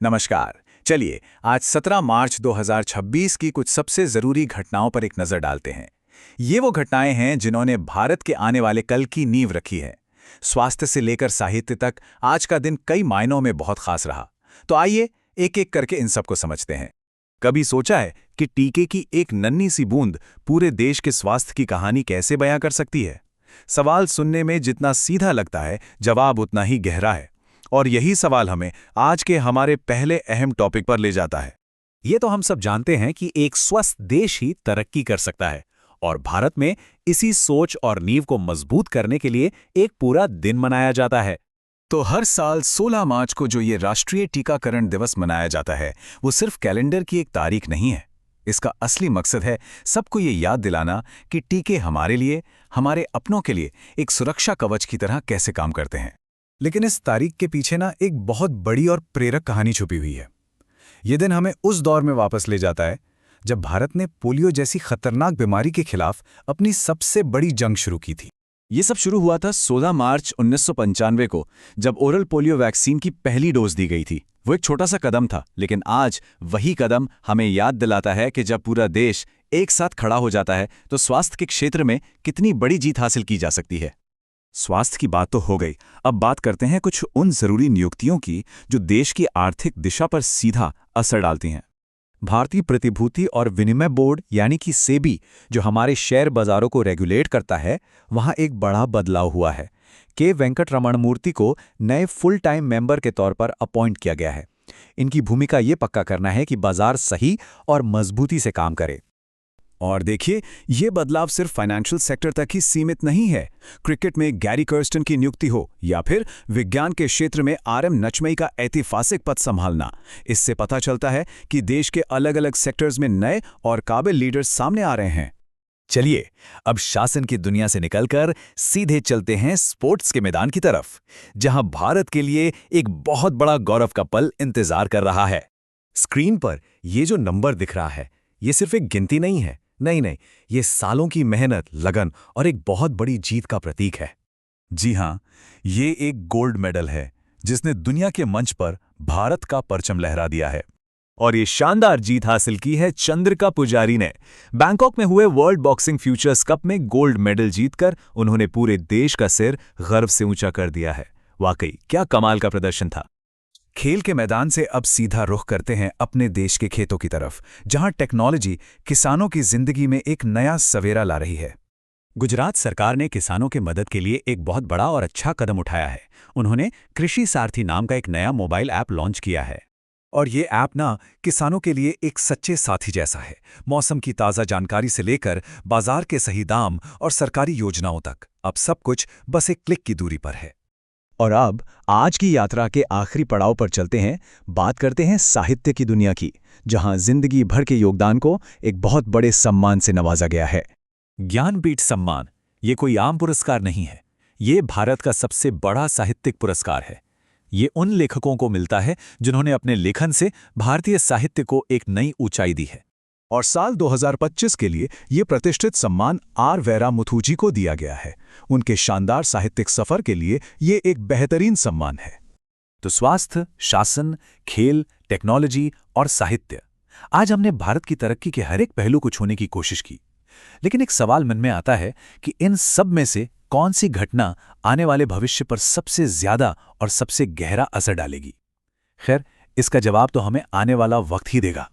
नमस्कार। चलिए आज 17 मार्च 2026 की कुछ सबसे जरूरी घटनाओं पर एक नजर डालते हैं। ये वो घटनाएं हैं जिन्होंने भारत के आने वाले कल की नींव रखी है। स्वास्थ्य से लेकर साहित्य तक आज का दिन कई मायनों में बहुत खास रहा। तो आइए एक एक करके इन सबको समझते हैं। कभी सोचा है कि टीके की एक नन्ही सी बूंद पूरे देश के स्वास्थ्य की कहानी कैसे बयां कर सकती है? सवाल सुनने में जितना सीधा लगता है, जवाब उतना ही गहरा है। और यही सवाल हमें आज के हमारे पहले अहम टॉपिक पर ले जाता है। ये तो हम सब जानते हैं कि एक स्वस्थ देश ही तरक्की कर सकता है, और भारत में इसी सोच और नींव को मजबूत करने के लिए एक पूरा दिन मनाया जाता है। तो हर साल 16 मार्च को जो ये राष्ट्रीय टीकाकरण दिवस मनाया जाता है, वो सिर्फ कैलेंडर की एक तारीख नहीं है। इसका असली मकसद है सबको ये याद दिलाना कि टीके हमारे लिए, हमारे अपनों के लिए एक सुरक्षा कवच की तरह कैसे काम करते हैं। लेकिन इस तारीख के पीछे ना एक बहुत बड़ी और प्रेरक कहानी छुपी हुई है। ये दिन हमें उस दौर में वापस ले जाता है जब भारत ने पोलियो जैसी खतरनाक बीमारी के खिलाफ अपनी सबसे बड़ी जंग शुरू की थी। ये सब शुरू हुआ था 16 मार्च 1995 को, जब ओरल पोलियो वैक्सीन की पहली डोज दी गई थी। वो एक छोटा सा कदम था, लेकिन आज वही कदम हमें याद दिलाता है कि जब पूरा देश एक साथ खड़ा हो जाता है तो स्वास्थ्य के क्षेत्र में कितनी बड़ी जीत हासिल की जा सकती है। स्वास्थ्य की बात तो हो गई, अब बात करते हैं कुछ उन जरूरी नियुक्तियों की जो देश की आर्थिक दिशा पर सीधा असर डालती हैं। भारतीय प्रतिभूति और विनिमय बोर्ड यानी कि सेबी, जो हमारे शेयर बाजारों को रेगुलेट करता है, वहां एक बड़ा बदलाव हुआ है। के वेंकटरमण मूर्ति को नए फुल टाइम मेंबर के तौर पर अपॉइंट किया गया है। इनकी भूमिका ये पक्का करना है कि बाजार सही और मजबूती से काम करे। और देखिए, ये बदलाव सिर्फ फाइनेंशियल सेक्टर तक ही सीमित नहीं है। क्रिकेट में गैरी कर्स्टन की नियुक्ति हो या फिर विज्ञान के क्षेत्र में आरएम नचमई का ऐतिहासिक पद संभालना, इससे पता चलता है कि देश के अलग अलग सेक्टर्स में नए और काबिल लीडर्स सामने आ रहे हैं। चलिए अब शासन की दुनिया से निकलकर सीधे चलते हैं स्पोर्ट्स के मैदान की तरफ, जहां भारत के लिए एक बहुत बड़ा गौरव का पल इंतजार कर रहा है। स्क्रीन पर ये जो नंबर दिख रहा है, ये सिर्फ एक गिनती नहीं है। नहीं, ये सालों की मेहनत, लगन और एक बहुत बड़ी जीत का प्रतीक है। जी हां, ये एक गोल्ड मेडल है जिसने दुनिया के मंच पर भारत का परचम लहरा दिया है। और ये शानदार जीत हासिल की है चंद्रिका पुजारी ने। बैंकॉक में हुए वर्ल्ड बॉक्सिंग फ्यूचर्स कप में गोल्ड मेडल जीतकर उन्होंने पूरे देश का सिर गर्व से ऊंचा कर दिया है। वाकई क्या कमाल का प्रदर्शन था। खेल के मैदान से अब सीधा रुख करते हैं अपने देश के खेतों की तरफ, जहां टेक्नोलॉजी किसानों की जिंदगी में एक नया सवेरा ला रही है। गुजरात सरकार ने किसानों की मदद के लिए एक बहुत बड़ा और अच्छा कदम उठाया है। उन्होंने कृषि सारथी नाम का एक नया मोबाइल ऐप लॉन्च किया है। और ये ऐप ना किसानों के लिए एक सच्चे साथी जैसा है। मौसम की ताज़ा जानकारी से लेकर बाजार के सही दाम और सरकारी योजनाओं तक, अब सब कुछ बस एक क्लिक की दूरी पर है। और अब आज की यात्रा के आखिरी पड़ाव पर चलते हैं। बात करते हैं साहित्य की दुनिया की, जहां जिंदगी भर के योगदान को एक बहुत बड़े सम्मान से नवाजा गया है। ज्ञानपीठ सम्मान ये कोई आम पुरस्कार नहीं है। ये भारत का सबसे बड़ा साहित्यिक पुरस्कार है। ये उन लेखकों को मिलता है जिन्होंने अपने लेखन से भारतीय साहित्य को एक नई ऊंचाई दी है। और साल 2025 के लिए ये प्रतिष्ठित सम्मान आर वेरा मुथुजी को दिया गया है। उनके शानदार साहित्यिक सफर के लिए ये एक बेहतरीन सम्मान है। तो स्वास्थ्य, शासन, खेल, टेक्नोलॉजी और साहित्य, आज हमने भारत की तरक्की के हर एक पहलू को छूने की कोशिश की। लेकिन एक सवाल मन में आता है कि इन सब में से कौन सी घटना आने वाले भविष्य पर सबसे ज्यादा और सबसे गहरा असर डालेगी? खैर, इसका जवाब तो हमें आने वाला वक्त ही देगा।